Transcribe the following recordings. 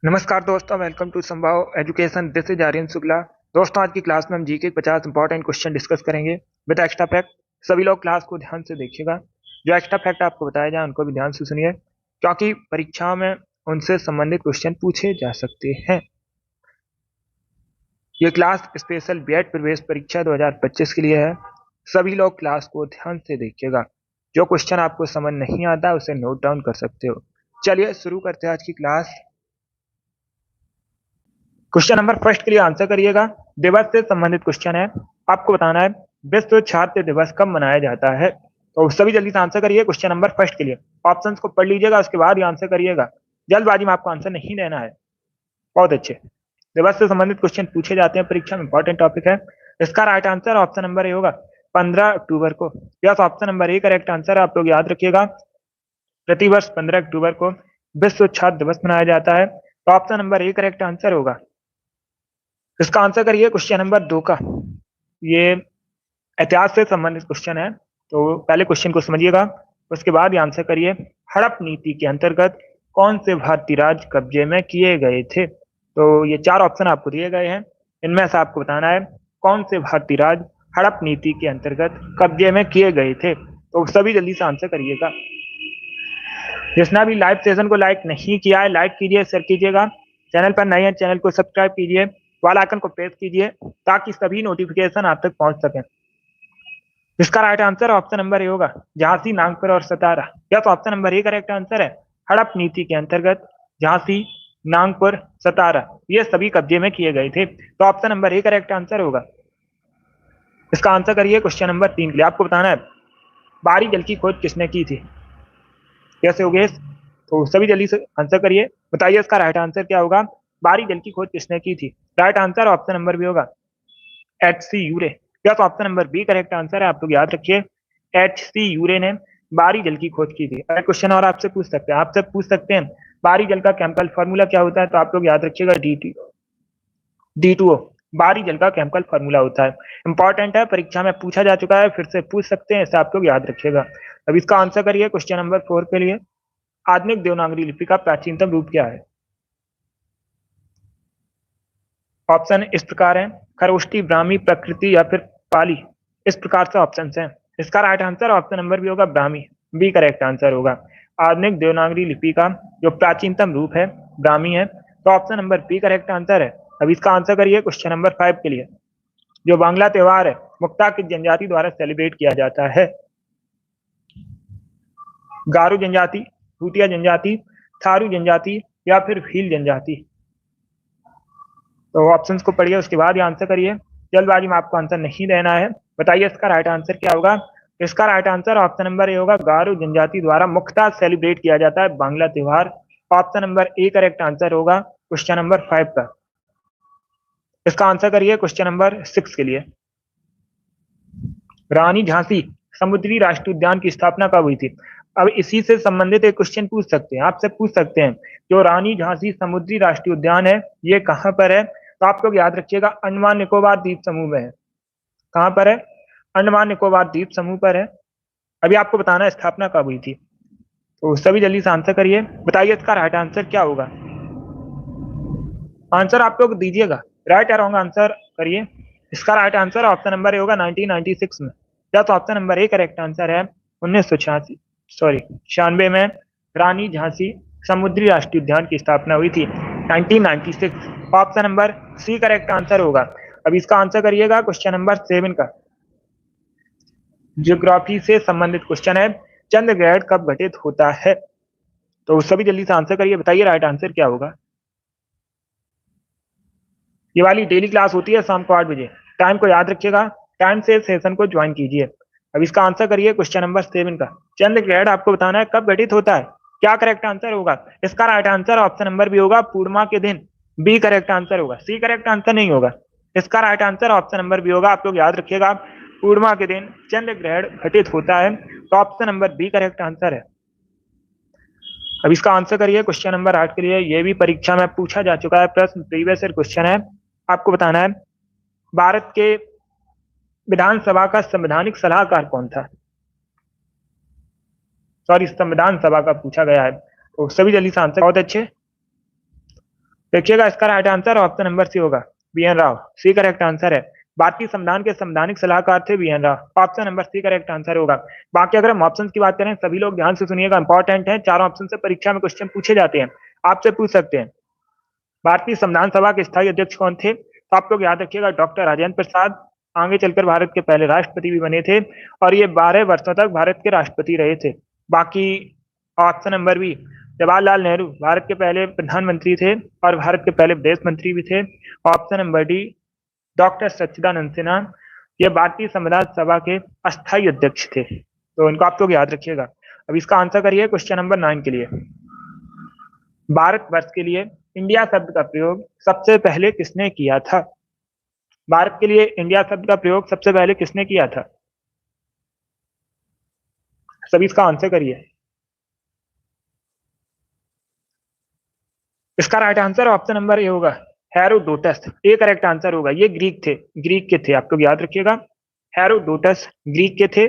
नमस्कार दोस्तों, welcome to Sambhav Education. This is Aryan Shukla. दोस्तों, आज की क्लास में हम जीके 50 इंपॉर्टेंट क्वेश्चन डिस्कस करेंगे विद एक्स्ट्रा फैक्ट। सभी लोग क्लास को ध्यान से देखिएगा। जो एक्स्ट्रा फैक्ट आपको बताया जाए उनको भी ध्यान से सुनिए, क्योंकि परीक्षाओं में उनसे संबंधित क्वेश्चन पूछे जा सकते हैं। ये क्लास स्पेशल बीएड प्रवेश परीक्षा 2025 के लिए है। सभी लोग क्लास को ध्यान से देखिएगा। जो क्वेश्चन आपको समझ नहीं आता उसे नोट डाउन कर सकते हो। चलिए शुरू करते हैं आज की क्लास। क्वेश्चन नंबर फर्स्ट के लिए आंसर करिएगा। दिवस से संबंधित क्वेश्चन है। आपको बताना है विश्व छात्र दिवस कब मनाया जाता है। तो सभी जल्दी से आंसर करिए क्वेश्चन नंबर फर्स्ट के लिए। ऑप्शंस को पढ़ लीजिएगा, उसके बाद ही आंसर करिएगा। जल्दबाजी में आपको आंसर नहीं देना है। बहुत अच्छे। दिवस से संबंधित क्वेश्चन पूछे जाते हैं परीक्षा में, इंपॉर्टेंट टॉपिक है। इसका right answer option number A होगा 15 अक्टूबर को। Yes, option number A correct answer है। आप लोग याद रखिएगा, प्रतिवर्ष 15 अक्टूबर को विश्व छात्र दिवस मनाया जाता है। तो option number A correct answer होगा। इसका आंसर करिए क्वेश्चन नंबर 2 का। ये इतिहास से संबंधित क्वेश्चन है, तो पहले क्वेश्चन को समझिएगा, उसके बाद ये आंसर करिए। हड़प नीति के अंतर्गत कौन से भारतीय राज्य कब्जे में किए गए थे। तो ये 4 ऑप्शन आपको दिए गए हैं। इनमें से आपको बताना है कौन से भारतीय राज्य हड़प नीति के अंतर्गत कब्जे में किए गए थे। तो सभी जल्दी से आंसर करिएगा। जिसने भी लाइव सेशन को लाइक नहीं किया है, लाइक कीजिए, शेयर कीजिएगा। चैनल पर नए हैं, चैनल को सब्सक्राइब कीजिए, वाला आइकन को प्रेस कीजिए ताकि सभी नोटिफिकेशन आप तक पहुंच सके। इसका right answer option number A होगा, झांसी, नागपुर और Satara. Yes, option number A correct answer है। हड़प नीति के अंतर्गत झांसी, नागपुर, सतारा ये सभी कब्जे में किए गए थे। तो option number A correct answer होगा। इसका आंसर करिए क्वेश्चन नंबर 3 के लिए। आपको बताना है बाहरी जल की खोज किसने की थी। कैसे हो गए? तो सभी जल्दी से आंसर करिए, बताइए इसका राइट आंसर क्या होगा। बाहरी जल की खोज किसने की थी। Right answer option number B होगा, H C. Urey. Yes, option number B correct answer है। आप लोग याद रखिए, एच.सी. यूरे ने बाहरी जल की खोज की थी। अगर क्वेश्चन और आपसे पूछ सकते हैं, आपसे पूछ सकते हैं बाहरी जल का केमिकल फॉर्मूला क्या होता है, तो आप लोग याद रखिएगा D2O बाहरी जल का केमिकल फॉर्मूला होता है। इंपॉर्टेंट है, परीक्षा में पूछा जा चुका है, फिर से पूछ सकते हैं, इसे आप लोग याद रखिएगा। अब इसका आंसर करिए क्वेश्चन नंबर 4 के लिए। आधुनिक देवनागरी लिपि का प्राचीनतम रूप क्या है। ऑप्शन इस प्रकार है, खरोष्टी, ब्राह्मी, प्रकृति या फिर पाली। इस प्रकार से ऑप्शन हैं। इसका right answer option number B होगा ब्राह्मी, बी करेक्ट आंसर होगा। आधुनिक देवनागरी लिपि का जो प्राचीनतम रूप है ब्राह्मी है। तो option number B correct answer है। अब इसका आंसर करिए क्वेश्चन नंबर 5 के लिए। जो बांग्ला त्योहार है मुक्ता किस जनजाति द्वारा सेलिब्रेट किया जाता है। गारो जनजाति, भूटिया जनजाति, थारू जनजाति या फिर भील जनजाति। तो ऑप्शंस को पढ़िए, उसके बाद ही आंसर करिए। जल्दबाजी में आपको आंसर नहीं देना है। बताइए इसका राइट आंसर क्या होगा। इसका right answer option number A होगा, गारो जनजाति द्वारा मुख्ता सेलिब्रेट किया जाता है बांग्ला त्योहार। Option number A correct answer होगा क्वेश्चन नंबर 5 का। इसका आंसर करिए क्वेश्चन नंबर 6 के लिए। रानी झांसी समुद्री राष्ट्रीय उद्यान की स्थापना कब हुई थी। अब इसी से संबंधित एक क्वेश्चन पूछ सकते हैं, आपसे पूछ सकते हैं जो रानी झांसी समुद्री राष्ट्रीय उद्यान है ये कहां पर है। तो आप लोग याद रखिएगा, अंडमान निकोबार द्वीप समूह में है। कहां पर है? अंडमान निकोबार द्वीप समूह पर है। अभी आपको बताना है स्थापना कब हुई थी। तो सभी जल्दी से आंसर करिए, बताइए इसका राइट आंसर क्या होगा। आंसर आप लोग दीजिएगा, राइट या रॉन्ग आंसर करिए। इसका right answer option number A होगा 1996 में। या तो option number A correct answer है। 1986 सॉरी 96 में रानी झांसी समुद्री राष्ट्रीय उद्यान की स्थापना हुई थी 1996। Option number C correct answer होगा। अब इसका आंसर करिएगा क्वेश्चन नंबर 7 का। ज्योग्राफी से संबंधित क्वेश्चन है, चंद्र ग्रहण कब घटित होता है। तो सभी जल्दी से आंसर करिए, बताइए राइट आंसर क्या होगा। ये वाली डेली क्लास होती है शाम को 8 बजे। टाइम को याद रखिएगा, टाइम से सेशन को ज्वाइन कीजिए। अब इसका आंसर करिए क्वेश्चन नंबर 7 का। चंद्र ग्रहण आपको बताना है कब घटित होता है, क्या करेक्ट आंसर होगा। इसका right answer option number B होगा, पूर्णिमा के दिन, बी करेक्ट आंसर होगा। सी करेक्ट आंसर नहीं होगा। इसका right answer option number B होगा। आप लोग याद रखिएगा, पूर्णिमा के दिन चंद्र ग्रहण घटित होता है। तो option number B correct answer है। अब इसका आंसर करिए क्वेश्चन नंबर 8 के लिए। यह भी परीक्षा में पूछा जा चुका है, प्रश्न प्रीवियस ईयर क्वेश्चन है। आपको बताना है भारत के विधानसभा का संवैधानिक सलाहकार कौन था। सॉरी, संविधान सभा का पूछा गया है। तो सभी जल्दी से आंसर। बहुत अच्छे। देखिएगा इसका right answer option number C होगा, B N. Rau. C correct answer है। भारतीय संविधान के संवैधानिक सलाहकार थे B N. Rau. Option number C correct answer होगा। बाकी अगर हम ऑप्शन की बात करें, सभी लोग ध्यान से सुनिएगा, इंपॉर्टेंट है। चारों ऑप्शन से परीक्षा में क्वेश्चन पूछे जाते हैं, आपसे पूछ सकते हैं। भारतीय संविधान सभा के स्थायी अध्यक्ष कौन थे? तो आप लोग याद रखिएगा डॉक्टर राजेंद्र प्रसाद, आगे चलकर भारत के पहले राष्ट्रपति भी बने थे और ये 12 वर्षों तक भारत के राष्ट्रपति रहे थे। बाकी option number B, Jawaharlal Nehru Bharat के पहले प्रधानमंत्री थे और भारत के पहले विदेश मंत्री भी थे। ऑप्शन नंबर डी, डॉक्टर सच्चिदानंद सिन्हा, ये भारतीय संविधान सभा के अस्थायी अध्यक्ष थे। तो इनको आप लोग याद रखिएगा। अब इसका आंसर करिए क्वेश्चन नंबर 9 के लिए। भारतवर्ष के लिए इंडिया शब्द का प्रयोग सबसे पहले किसने किया था? भारत के लिए इंडिया शब्द का प्रयोग सबसे पहले किसने किया था? सभी इसका आंसर करिए। इसका right answer option number A होगा, हेरोडोटस। ए करेक्ट आंसर होगा। ये ग्रीक थे, ग्रीक के थे, आप लोग याद रखिएगा। हेरोडोटस ग्रीक के थे,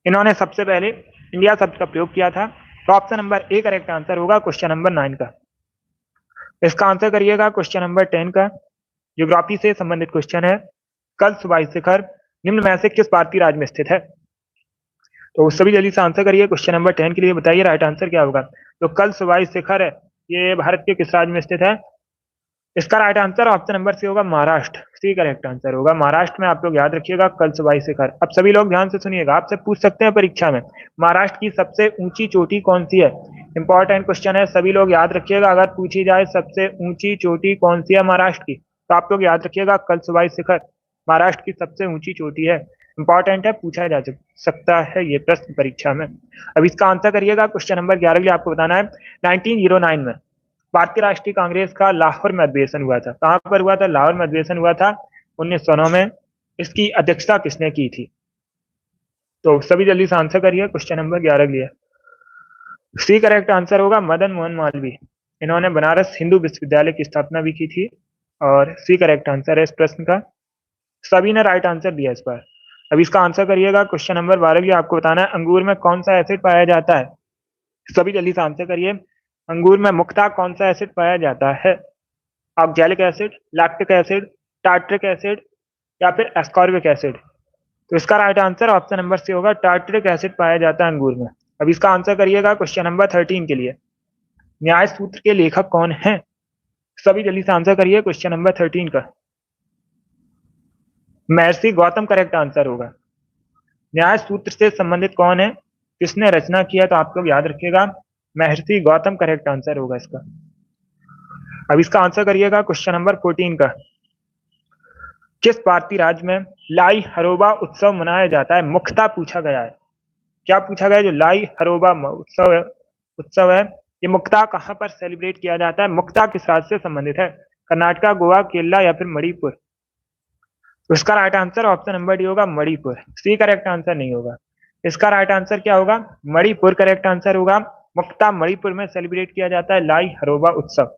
इन्होंने सबसे पहले इंडिया शब्द का प्रयोग किया था। तो option number A correct answer होगा क्वेश्चन नंबर 9 का। इसका आंसर करिएगा क्वेश्चन नंबर 10 का। ज्योग्राफी से संबंधित क्वेश्चन है। कल सुबाई शिखर निम्न में से किस भारतीय राज्य में स्थित है? तो सभी जल्दी से आंसर करिए क्वेश्चन नंबर 10 के लिए। बताइए राइट आंसर क्या होगा। तो कल सुबाई शिखर है, ये भारत के किस राज्य में स्थित है? इसका right answer option number C होगा, महाराष्ट्र। सी करेक्ट आंसर होगा। महाराष्ट्र में आप लोग याद रखिएगा कल सुबाई शिखर। अब सभी लोग ध्यान से सुनिएगा, आपसे पूछ सकते हैं परीक्षा में, महाराष्ट्र की सबसे ऊंची चोटी कौन सी है? इंपॉर्टेंट क्वेश्चन है, सभी लोग याद रखिएगा। अगर पूछी जाए सबसे ऊंची चोटी कौन सी है महाराष्ट्र की, तो आप लोग याद रखिएगा कल सुबाई शिखर महाराष्ट्र की सबसे ऊंची चोटी है। इंपॉर्टेंट है, पूछा जा सकता है ये प्रश्न परीक्षा में। अब इसका आंसर करिएगा क्वेश्चन नंबर 11 के लिए। आपको बताना है 1909 में भारतीय राष्ट्रीय कांग्रेस का लाहौर में अधिवेशन हुआ था। कहां पर हुआ था? लाहौर में अधिवेशन हुआ था 1909 में। इसकी अध्यक्षता किसने की थी? तो सभी जल्दी से आंसर करिए क्वेश्चन नंबर 11 के लिए। सी करेक्ट आंसर होगा, मदन मोहन मालवीय। इन्होंने बनारस हिंदू विश्वविद्यालय की स्थापना भी की थी और सी करेक्ट आंसर है इस प्रश्न का। सभी ने राइट आंसर दिया इस बार। अब इसका आंसर करिएगा क्वेश्चन नंबर 12 के लिए। आपको बताना है अंगूर में कौन सा एसिड पाया जाता है? सभी जल्दी से आंसर करिए। अंगूर में मुख्यतः कौन सा एसिड पाया जाता है? Oxalic acid, lactic acid, tartaric acid या फिर एस्कॉर्बिक एसिड? तो इसका right answer option number C होगा, टार्ट्रिक एसिड पाया जाता है अंगूर में। अब इसका आंसर करिएगा क्वेश्चन नंबर 13 के लिए। न्याय सूत्र के लेखक कौन है? सभी जल्दी से आंसर करिए क्वेश्चन नंबर 13 का। महर्षि गौतम करेक्ट आंसर होगा। न्याय सूत्र से संबंधित कौन है, किसने रचना किया? तो आप लोग याद रखिएगा महर्षि गौतम करेक्ट आंसर होगा इसका। अब इसका आंसर करिएगा क्वेश्चन नंबर 14 का। किस भारतीय राज्य में लाई हरोबा उत्सव मनाया जाता है? मुख्यतः पूछा गया है। क्या पूछा गया? जो लाई हरोबा उत्सव है, ये मुख्यतः कहां पर सेलिब्रेट किया जाता है? मुख्यतः किस राज्य से संबंधित है? कर्नाटका, गोवा, केरला या फिर मणिपुर? तो इसका right answer option number D होगा, मणिपुर। सी करेक्ट आंसर नहीं होगा। इसका राइट आंसर क्या होगा? मणिपुर करेक्ट आंसर होगा। मुख्यतः मणिपुर में सेलिब्रेट किया जाता है लाई हरोबा उत्सव।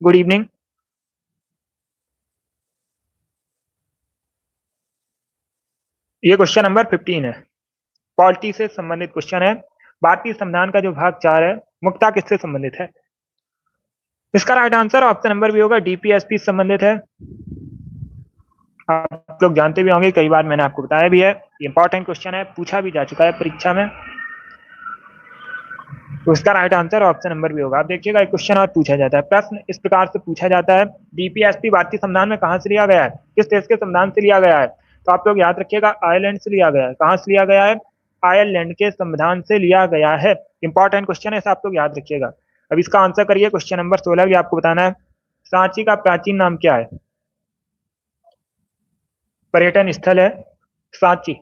Good evening. ये क्वेश्चन नंबर 15 है, पॉलिटी से संबंधित क्वेश्चन है। भारतीय संविधान का जो भाग 4 है, मुख्यतः किससे संबंधित है? इसका right answer option number B होगा, डीपीएसपी से संबंधित है। आप लोग जानते भी होंगे, कई बार मैंने आपको बताया भी है, इंपॉर्टेंट क्वेश्चन है, पूछा भी जा चुका है परीक्षा में। तो इसका right answer option number B होगा। आप देखिएगा एक क्वेश्चन और पूछा जाता है, प्रश्न इस प्रकार से पूछा जाता है, डीपीएसपी भारतीय संविधान में कहां से लिया गया है? किस देश के संविधान से लिया गया है? तो आप लोग याद रखिएगा आयरलैंड से लिया गया है। कहां से लिया गया है? आयरलैंड के संविधान से लिया गया है। इंपॉर्टेंट क्वेश्चन है, आप लोग याद रखिएगा। अब इसका आंसर करिए क्वेश्चन नंबर 16 भी आपको बताना है। सांची का प्राचीन नाम क्या है? पर्यटन स्थल है सांची।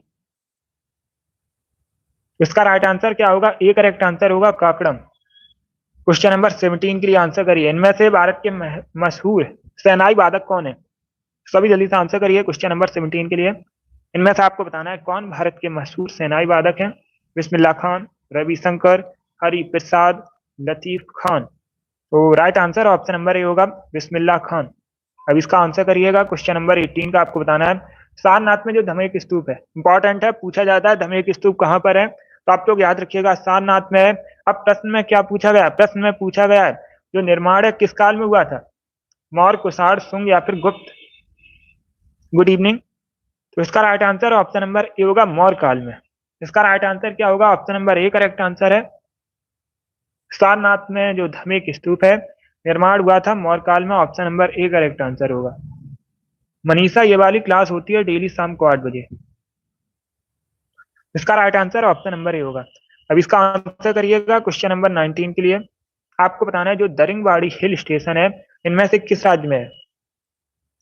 इसका राइट आंसर क्या होगा? ए करेक्ट आंसर होगा, काकड़म। क्वेश्चन नंबर 17 के लिए आंसर करिए। इनमें से भारत के मशहूर सेनाई वादक कौन है? सभी जल्दी से आंसर करिए क्वेश्चन नंबर 17 के लिए। इनमें से आपको बताना है कौन भारत के मशहूर सेनाई वादक हैं। बिस्मिल्लाह खान, रविशंकर, हरि प्रसाद, लतीफ खान। तो right answer option number A होगा, बिस्मिल्लाह खान। अब इसका आंसर करिएगा क्वेश्चन नंबर 18 का। आपको बताना है सारनाथ में जो धमेक स्तूप है, इंपॉर्टेंट है, पूछा जाता है धमेक स्तूप कहां पर है? तो आप लोग याद रखिएगा सारनाथ में है। अब प्रश्न में क्या पूछा गया? प्रश्न में पूछा गया है जो निर्माण है किस काल में हुआ था? मौर्य, कुषाण, शुंग या फिर गुप्त? Good evening. तो इसका right answer option number A होगा, मौर्य काल में। इसका राइट आंसर क्या होगा? Option number A correct answer है। सारनाथ में जो धार्मिक स्तूप है निर्माण हुआ था मौर्य काल में। Option number A correct answer होगा। मनीषा, ये वाली क्लास होती है डेली शाम को 8 बजे। इसका right answer option number A होगा। अब इसका आंसर करिएगा क्वेश्चन नंबर 19 के लिए। आपको बताना है जो दरिंगबाड़ी हिल स्टेशन है इनमें से किस राज्य में है?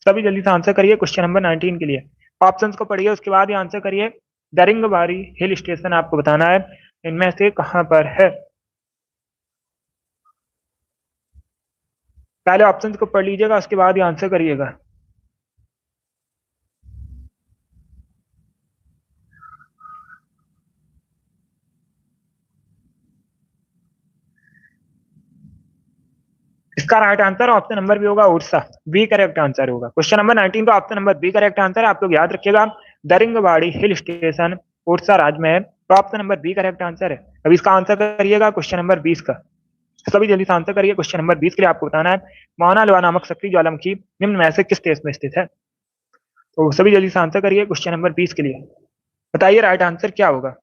सभी जल्दी से आंसर करिए क्वेश्चन नंबर 19 के लिए। ऑप्शंस को पढ़िए उसके बाद ही आंसर करिए। दरिंगबाड़ी हिल स्टेशन आपको बताना है इनमें से कहां पर है। पहले ऑप्शंस को पढ़ लीजिएगा उसके बाद ही आंसर करिएगा। इसका right answer option number B होगा, उड़ीसा। बी करेक्ट आंसर होगा। क्वेश्चन नंबर 19 का option number B correct answer है। आप लोग याद रखिएगा दरिंगबाड़ी हिल स्टेशन उड़ीसा राज्य में है, तो option number B correct answer है। अब इसका आंसर करिएगा क्वेश्चन नंबर 20 का। सभी जल्दी से आंसर करिए। क्वेश्चन नंबर 20 के लिए आपको बताना है माउना लोआ नामक सक्रिय ज्वालामुखी निम्न में से किस देश में स्थित है? तो सभी जल्दी से आंसर करिए क्वेश्चन नंबर 20 के लिए। बताइए राइट आंसर क्या होगा।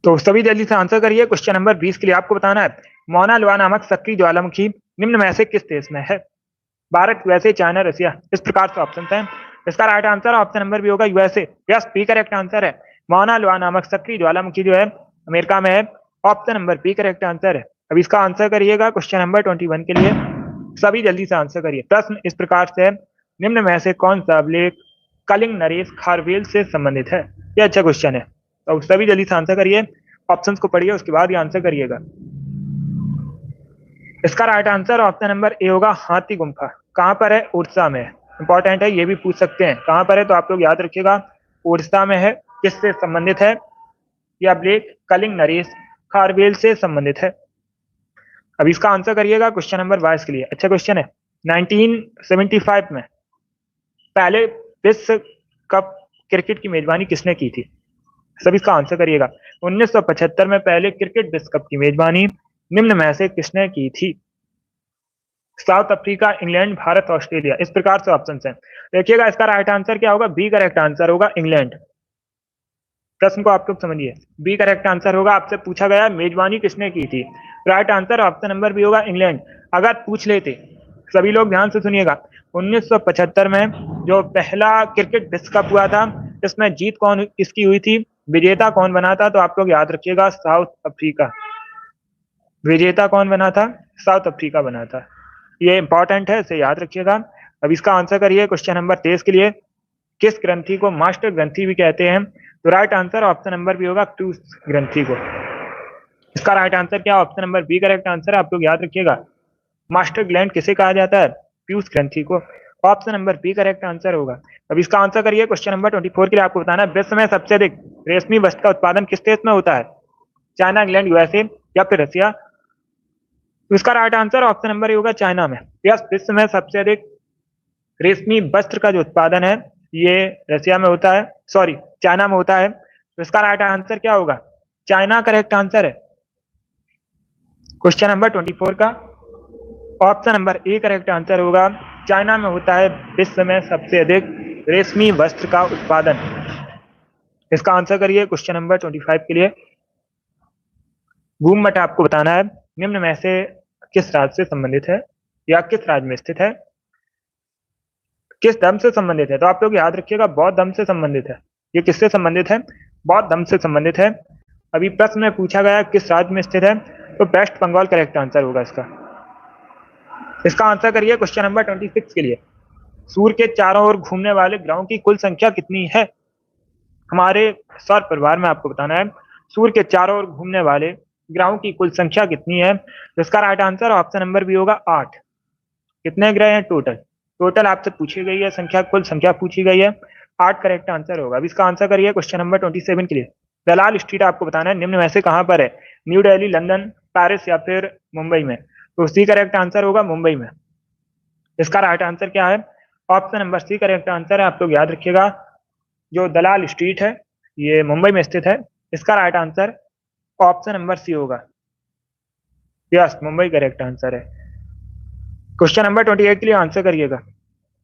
तो सभी जल्दी से आंसर करिए। क्वेश्चन नंबर 20 के लिए आपको बताना है मौना लोआ नामक सक्रिय ज्वालामुखी निम्न में से किस देश में है? Bharat, USA, China, Russia. इस प्रकार से ऑप्शन है। इसका right answer option number B होगा, USA. Yes, B correct answer है। मौना लोआ नामक सक्रिय ज्वालामुखी जो है अमेरिका में है। Option number B correct answer है। अब इसका आंसर करिएगा क्वेश्चन नंबर 21 के लिए। सभी जल्दी से आंसर करिए। प्रश्न इस प्रकार से, निम्न में से कौन सा अभिलेख कलिंग नरेश खारवेल से संबंधित है? यह अच्छा क्वेश्चन है, तो सभी जल्दी से आंसर करिए। ऑप्शंस को पढ़िए उसके बाद ही आंसर करिएगा। इसका right answer option number A होगा, हाथी गुम्फा। कहां पर है? उड़ीसा में। इंपॉर्टेंट है, ये भी पूछ सकते हैं कहां पर है, तो आप लोग याद रखिएगा उड़ीसा में है। किससे संबंधित है? यह अभिलेख कलिंग नरेश खारवेल से संबंधित है। अब इसका आंसर करिएगा क्वेश्चन नंबर 22 के लिए। अच्छा क्वेश्चन है। 1975 में पहले विश्व कप क्रिकेट की मेजबानी किसने की थी? सब इसका आंसर करिएगा। 1975 में पहले क्रिकेट विश्व कप की मेजबानी निम्न में से किसने की थी? South Africa, England, Bharat, Australia. इस प्रकार से ऑप्शन है। देखिएगा इसका राइट आंसर क्या होगा? बी करेक्ट आंसर होगा, इंग्लैंड। प्रश्न को आप लोग समझिए, बी करेक्ट आंसर होगा। आपसे पूछा गया मेजबानी किसने की थी, right answer option number B होगा, इंग्लैंड। अगर पूछ लेते, सभी लोग ध्यान से सुनिएगा, 1975 में जो पहला क्रिकेट विश्व कप हुआ था इसमें जीत कौन किसकी हुई थी, विजेता कौन बना था, तो आप लोग याद रखिएगा साउथ अफ्रीका। विजेता कौन बना था? साउथ अफ्रीका बना था। ये इंपॉर्टेंट है, इसे याद रखिएगा। अब इसका आंसर करिए क्वेश्चन नंबर 23 के लिए। किस ग्रंथि को मास्टर ग्रंथि भी कहते हैं? तो right answer option number B होगा, पीयूष ग्रंथि को। इसका राइट आंसर क्या? Option number B correct answer है। आप लोग याद रखिएगा मास्टर ग्लैंड किसे कहा जाता है? पीयूष ग्रंथि को। Option number B correct answer होगा। अब इसका आंसर करिए क्वेश्चन नंबर 24 के लिए। आपको बताना है विश्व में सबसे अधिक रेशमी वस्त्र का उत्पादन किस देश में होता है? चाइना, इंग्लैंड, यूएसए या फिर रशिया? तो इसका right answer option number A होगा, चाइना में। यस, विश्व में सबसे अधिक रेशमी वस्त्र का जो उत्पादन है ये रशिया में होता है, सॉरी चाइना में होता है। तो इसका राइट आंसर क्या होगा? चाइना करेक्ट आंसर है। क्वेश्चन नंबर 24 का option number A correct answer होगा, चाइना में होता है विश्व में सबसे अधिक रेशमी वस्त्र का उत्पादन। इसका आंसर करिए क्वेश्चन नंबर 25 के लिए। भूमध्य आपको बताना है निम्न में से किस राज्य से संबंधित है या किस राज्य में स्थित है, किस धर्म से संबंधित है? तो आप लोग याद रखिएगा बौद्ध धर्म से संबंधित है। ये किससे संबंधित है? बौद्ध धर्म से संबंधित है। अभी प्रश्न में पूछा गया किस राज्य में स्थित है, तो वेस्ट बंगाल करेक्ट आंसर होगा इसका। इसका आंसर करिए क्वेश्चन नंबर 26 के लिए। सूर्य के चारों ओर घूमने वाले ग्रहों की कुल संख्या कितनी है? हमारे सौर परिवार में आपको बताना है सूर्य के चारों ओर घूमने वाले ग्रहों की कुल संख्या कितनी है। तो इसका right answer option number B होगा 8। कितने ग्रह हैं टोटल? टोटल आपसे पूछी गई है संख्या, कुल संख्या पूछी गई है, 8 करेक्ट आंसर होगा। अब इसका आंसर करिए क्वेश्चन नंबर 27 के लिए। दलाल स्ट्रीट आपको बताना है निम्न में से कहां पर है? न्यू दिल्ली, लंदन, पेरिस या फिर मुंबई में? तो सी करेक्ट आंसर होगा मुंबई में। इसका राइट आंसर क्या है? Option number C correct answer है। आप लोग याद रखिएगा, जो दलाल स्ट्रीट है ये मुंबई में स्थित है। इसका right answer option number C होगा। यस, मुंबई करेक्ट आंसर है। क्वेश्चन नंबर 28 के लिए आंसर करिएगा।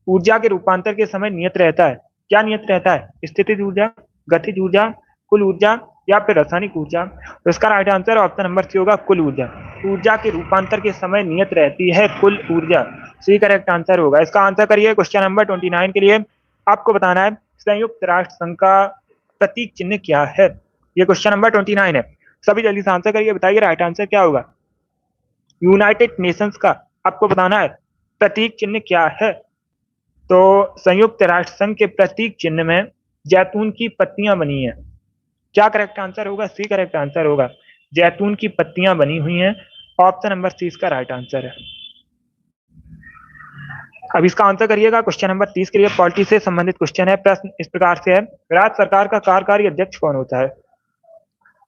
ऊर्जा के रूपांतर के समय नियत रहता है, क्या नियत रहता है? स्थितिज ऊर्जा, गतिज ऊर्जा, कुल ऊर्जा या फिर रासायनिक ऊर्जा? तो इसका right answer option number C होगा, कुल ऊर्जा। ऊर्जा के रूपांतर के समय नियत रहती है कुल ऊर्जा, सी करेक्ट आंसर होगा। इसका आंसर करिए क्वेश्चन नंबर 29 के लिए। आपको बताना है संयुक्त राष्ट्र संघ का प्रतीक चिन्ह क्या है? ये क्वेश्चन नंबर 29 है। सभी जल्दी से आंसर करिए, बताइए राइट आंसर क्या होगा। यूनाइटेड नेशंस का आपको बताना है प्रतीक चिन्ह क्या है। तो संयुक्त राष्ट्र संघ के प्रतीक चिन्ह में जैतून की पत्तियां बनी हैं। क्या करेक्ट आंसर होगा? सी करेक्ट आंसर होगा। जैतून की पत्तियां बनी हुई हैं, ऑप्शन नंबर सी इसका राइट आंसर है। अब इसका आंसर करिएगा क्वेश्चन नंबर 30 के लिए। पॉलिटी से संबंधित क्वेश्चन है। प्रश्न इस प्रकार से है, राज्य सरकार का कार्यकारी अध्यक्ष कौन होता है?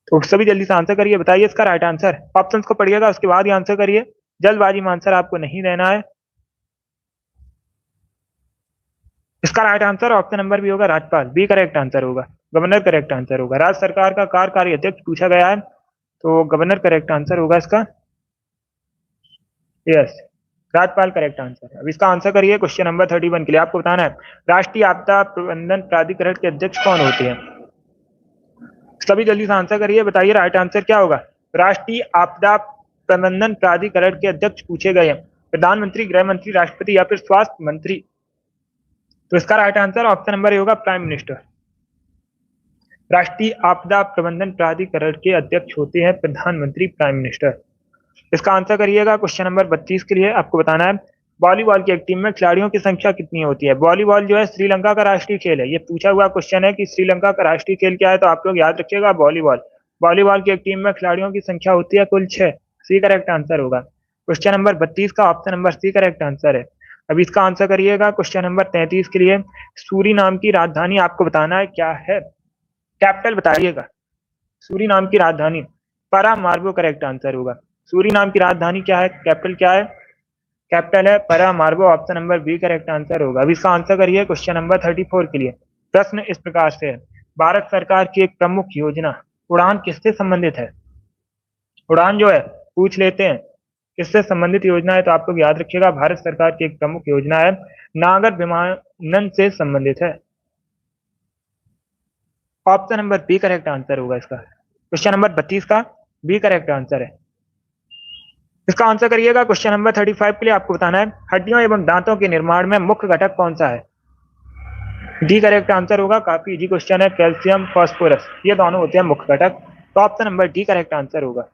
तो सभी जल्दी से आंसर करिए, बताइए इसका राइट आंसर। ऑप्शंस को पढ़िएगा उसके बाद ही आंसर करिए, जल्दबाजी में आंसर आपको नहीं देना है। इसका right answer option number B होगा, राज्यपाल। बी करेक्ट आंसर होगा। गवर्नर करेक्ट आंसर होगा। राज्य सरकार का कार्यकारी अध्यक्ष पूछा गया है तो गवर्नर करेक्ट आंसर होगा इसका। यस, राज्यपाल करेक्ट आंसर है। अब इसका आंसर करिए क्वेश्चन नंबर 31 के लिए। आपको बताना है राष्ट्रीय आपदा प्रबंधन प्राधिकरण के अध्यक्ष कौन होते हैं? सभी जल्दी से आंसर करिए, बताइए राइट आंसर क्या होगा। राष्ट्रीय आपदा प्रबंधन प्राधिकरण के अध्यक्ष पूछे गए हैं प्रधानमंत्री, गृह मंत्री, राष्ट्रपति या फिर स्वास्थ्य मंत्री? तो इसका right answer option number A होगा, प्राइम मिनिस्टर। राष्ट्रीय आपदा प्रबंधन प्राधिकरण के अध्यक्ष होते हैं प्रधानमंत्री, प्राइम मिनिस्टर। इसका आंसर करिएगा क्वेश्चन नंबर 32 के लिए। आपको बताना है वॉलीबॉल की एक टीम में खिलाड़ियों की संख्या कितनी होती है? वॉलीबॉल जो है श्रीलंका का राष्ट्रीय खेल है। ये पूछा हुआ क्वेश्चन है कि श्रीलंका का राष्ट्रीय खेल क्या है, तो आप लोग याद रखिएगा वॉलीबॉल। वॉलीबॉल की एक टीम में खिलाड़ियों की संख्या होती है कुल 6। सी करेक्ट आंसर होगा। क्वेश्चन नंबर 32 का option number C correct answer है। अब इसका आंसर करिएगा क्वेश्चन नंबर 33 के लिए। सूरीनाम की राजधानी आपको बताना है क्या है, कैपिटल बताइएगा। सूरीनाम की राजधानी पारामार्बो करेक्ट आंसर होगा। सूरीनाम की राजधानी क्या है, कैपिटल क्या है? कैपिटल है Paramaribo, option number B correct answer होगा। अब इसका आंसर करिए क्वेश्चन नंबर 34 के लिए। प्रश्न इस प्रकार से है, भारत सरकार की एक प्रमुख योजना उड़ान किससे संबंधित है? उड़ान जो है पूछ लेते हैं किससे संबंधित योजना है, तो आप लोग याद रखिएगा भारत सरकार की एक प्रमुख योजना है, नागर विमानन से संबंधित है। Option number B correct answer होगा इसका। क्वेश्चन नंबर 32 का बी करेक्ट आंसर है। इसका आंसर करिएगा क्वेश्चन नंबर 35 के लिए। आपको बताना है हड्डियों एवं दांतों के निर्माण में मुख्य घटक कौन सा है? डी करेक्ट आंसर होगा। काफी इजी क्वेश्चन है, कैल्शियम, फास्फोरस, ये दोनों होते हैं मुख्य घटक। तो option number D correct answer होगा।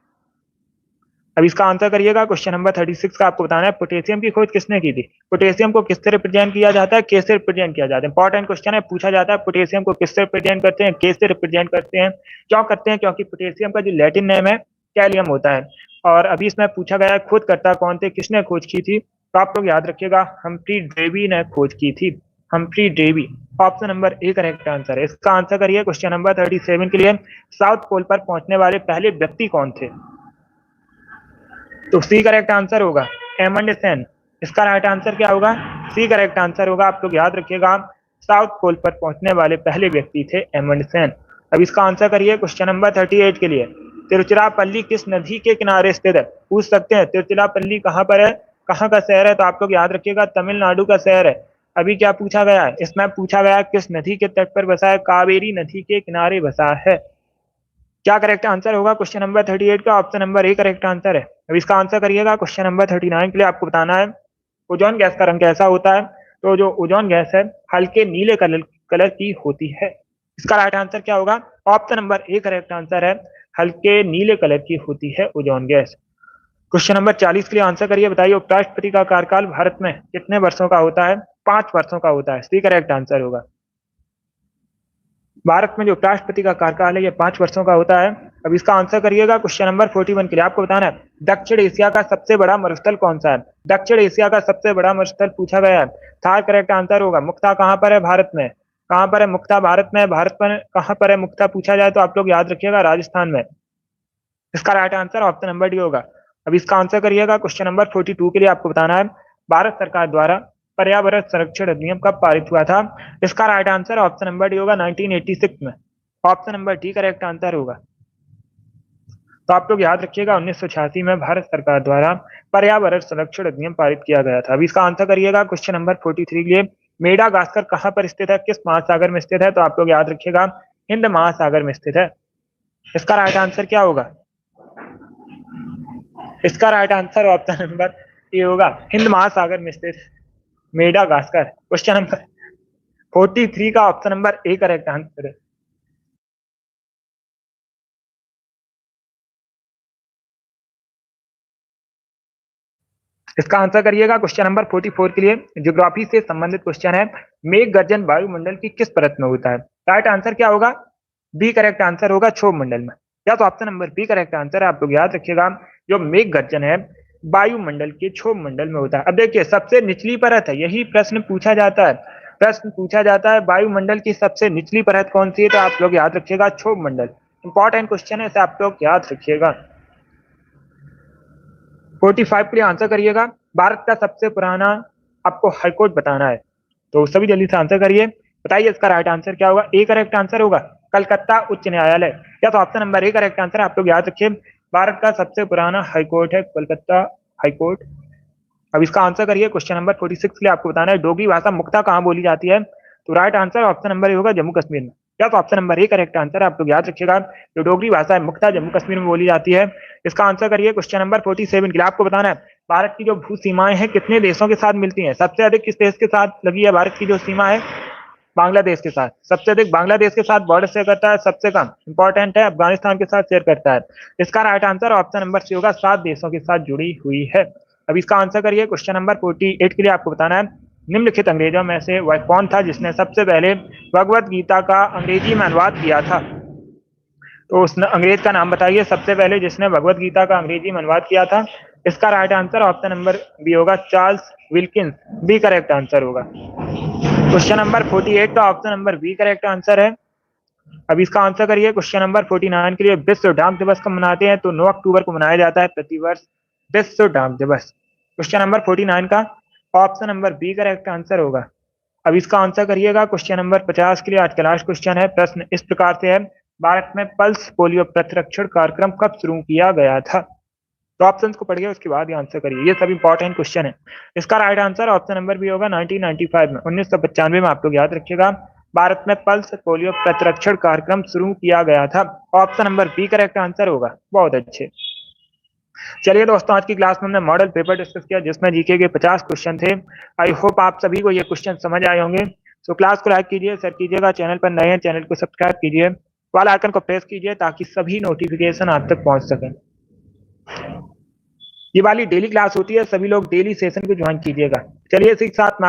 अब इसका आंसर करिएगा क्वेश्चन नंबर 36 का। आपको बताना है पोटेशियम की खोज किसने की थी? पोटेशियम को किससे रिप्रेजेंट किया जाता है, के से रिप्रेजेंट किया जाता है? इंपॉर्टेंट क्वेश्चन है, पूछा जाता है पोटेशियम को किससे रिप्रेजेंट करते हैं, के से रिप्रेजेंट करते हैं। क्यों करते हैं? क्योंकि पोटेशियम का जो लैटिन नेम है कैलियम होता है। और अभी इसमें पूछा गया है खोज करता कौन थे, किसने खोज की थी? तो आप लोग याद रखिएगा हम्फ्री डेवी ने खोज की थी, Humphry Davy. Option number A correct answer है। इसका आंसर करिए क्वेश्चन नंबर 37 के लिए। साउथ पोल पर पहुंचने वाले पहले व्यक्ति कौन थे? तो सी करेक्ट आंसर होगा, एमंडसेन। इसका राइट आंसर क्या होगा? सी करेक्ट आंसर होगा। आप लोग याद रखिएगा साउथ पोल पर पहुंचने वाले पहले व्यक्ति थे एमंडसेन। अब इसका आंसर करिए क्वेश्चन नंबर 38 के लिए। तिरुचिरापल्ली किस नदी के किनारे स्थित है? पूछ सकते हैं तिरुचिरापल्ली कहाँ पर है, कहाँ का शहर है? तो आप लोग याद रखिएगा तमिलनाडु का शहर है। अभी क्या पूछा गया है, इसमें पूछा गया किस नदी के तट पर बसा है? कावेरी नदी के किनारे बसा है। क्या करेक्ट आंसर होगा क्वेश्चन नंबर 38 का? Option number A correct answer है। अब इसका आंसर करिएगा क्वेश्चन नंबर 39 के लिए। आपको बताना है ओजोन गैस का रंग कैसा होता है? तो जो ओजोन गैस है हल्के नीले कलर की होती है। इसका राइट आंसर क्या होगा? Option number A correct answer है, हल्के नीले कलर की होती है ओजोन गैस। क्वेश्चन नंबर 40 के लिए आंसर करिए। बताइए उपराष्ट्रपति का कार्यकाल भारत में कितने वर्षों का होता है? 5 वर्षों का होता है। सी करेक्ट आंसर होगा। भारत में जो उपराष्ट्रपति का कार्यकाल है ये 5 वर्षों का होता है। अब इसका आंसर करिएगा। क्वेश्चन नंबर 41 के लिए आपको बताना है दक्षिण एशिया का सबसे बड़ा मरुस्थल कौन सा है? दक्षिण एशिया का सबसे बड़ा मरुस्थल पूछा गया है। थार करेक्ट आंसर होगा। मुक्ता कहाँ पर है? भारत में। कहाँ पर है मुक्ता? भारत में। भारत में कहाँ पर है मुक्ता पूछा जाए तो आप लोग याद रखिएगा राजस्थान में। इसका right answer option number D होगा। अब इसका आंसर करिएगा। क्वेश्चन नंबर 42 के लिए आपको बताना है भारत सरकार द्वारा पर्यावरण संरक्षण अधिनियम कब पारित हुआ था? इसका right answer option number D होगा 1986 में। Option number D correct answer होगा। तो आप लोग याद रखिएगा 1986 में भारत सरकार द्वारा पर्यावरण संरक्षण अधिनियम पारित किया गया था। अब इसका आंसर करिएगा। क्वेश्चन नंबर 43 के लिए मेडागास्कर कहाँ पर स्थित है? किस महासागर में स्थित है? तो आप लोग याद रखिएगा हिंद महासागर में स्थित है। इसका राइट आंसर क्या होगा? इसका right answer option number A होगा हिंद महासागर में स्थित मेडागास्कर। क्वेश्चन नंबर 43 का option number A correct answer है। इसका आंसर करिएगा। क्वेश्चन नंबर 44 के लिए ज्योग्राफी से संबंधित क्वेश्चन है मेघ गर्जन वायुमंडल की किस परत में होता है? राइट आंसर क्या होगा? बी करेक्ट आंसर होगा क्षोभ मंडल में। या तो option number B correct answer है। आप लोग याद रखिएगा जो मेघ गर्जन है वायुमंडल के क्षोभ मंडल में होता है। अब देखिए सबसे निचली परत है, यही प्रश्न पूछा जाता है। प्रश्न पूछा जाता है वायुमंडल की सबसे निचली परत कौन सी है? तो आप लोग याद रखिएगा क्षोभ मंडल। इंपॉर्टेंट क्वेश्चन है, इसे आप लोग याद रखिएगा। 45 के लिए आंसर करिएगा। भारत का सबसे पुराना आपको हाईकोर्ट बताना है, तो सभी जल्दी से आंसर करिए। बताइए इसका राइट आंसर क्या होगा? ए करेक्ट आंसर होगा कलकत्ता उच्च न्यायालय। या तो option number A correct answer है। आप लोग याद रखिए भारत का सबसे पुराना हाईकोर्ट है कलकत्ता हाईकोर्ट। अब इसका आंसर करिए। क्वेश्चन नंबर 46 के लिए आपको बताना है डोगरी भाषा मुख्यतः कहाँ बोली जाती है? तो right answer option number A होगा जम्मू कश्मीर में। या तो option number A correct answer है। आप लोग याद रखिएगा जो डोगरी भाषा है मुख्यतः जम्मू कश्मीर में बोली जाती है। इसका आंसर करिए। क्वेश्चन नंबर 47 के लिए आपको बताना है भारत की जो भू सीमाएं हैं कितने देशों के साथ मिलती हैं? सबसे अधिक किस देश के साथ लगी है भारत की जो सीमा है? बांग्लादेश के साथ। सबसे अधिक बांग्लादेश के साथ बॉर्डर शेयर करता है, सबसे कम इंपॉर्टेंट है अफगानिस्तान के साथ शेयर करता है। इसका right answer option number C होगा 7 देशों के साथ जुड़ी हुई है। अब इसका आंसर करिए। क्वेश्चन नंबर 48 के लिए आपको बताना है निम्नलिखित अंग्रेजों में से वह कौन था जिसने सबसे पहले भगवत गीता का अंग्रेजी में अनुवाद किया था? तो उस अंग्रेज का नाम बताइए सबसे पहले जिसने भगवत गीता का अंग्रेजी में अनुवाद किया था। इसका right answer option number B होगा Charles Wilkins. B correct answer होगा। क्वेश्चन नंबर 48 का option number B correct answer है। अब इसका आंसर करिए। क्वेश्चन नंबर 49 के लिए विश्व डाक दिवस कब मनाते हैं? तो 9 अक्टूबर को मनाया जाता है प्रतिवर्ष विश्व डाक दिवस। क्वेश्चन नंबर 49 का option number B correct answer होगा। अब इसका आंसर करिएगा। क्वेश्चन नंबर 50 के लिए आज का लास्ट क्वेश्चन है। प्रश्न इस प्रकार से है भारत में पल्स पोलियो प्रतिरक्षण कार्यक्रम कब शुरू किया गया था? तो ऑप्शंस को पढ़िए उसके बाद आंसर करिए, ये सब इंपॉर्टेंट क्वेश्चन है। इसका right answer option number B होगा 1995 में 1995 में। आप लोग याद रखिएगा भारत में पल्स पोलियो प्रतिरक्षण कार्यक्रम शुरू किया गया था। Option number B correct answer होगा। बहुत अच्छे। चलिए दोस्तों आज की क्लास में हमने मॉडल पेपर डिस्कस किया जिसमें जीके के 50 क्वेश्चन थे। आई होप आप सभी को ये क्वेश्चन समझ आए होंगे। तो क्लास को लाइक कीजिए, शेयर कीजिएगा, चैनल पर नए हैं चैनल को सब्सक्राइब कीजिए, वाला आइकन को प्रेस कीजिए ताकि सभी नोटिफिकेशन आप तक पहुंच सके। ये वाली डेली क्लास होती है, सभी लोग डेली सेशन को ज्वाइन कीजिएगा। चलिए इसी के साथ मैं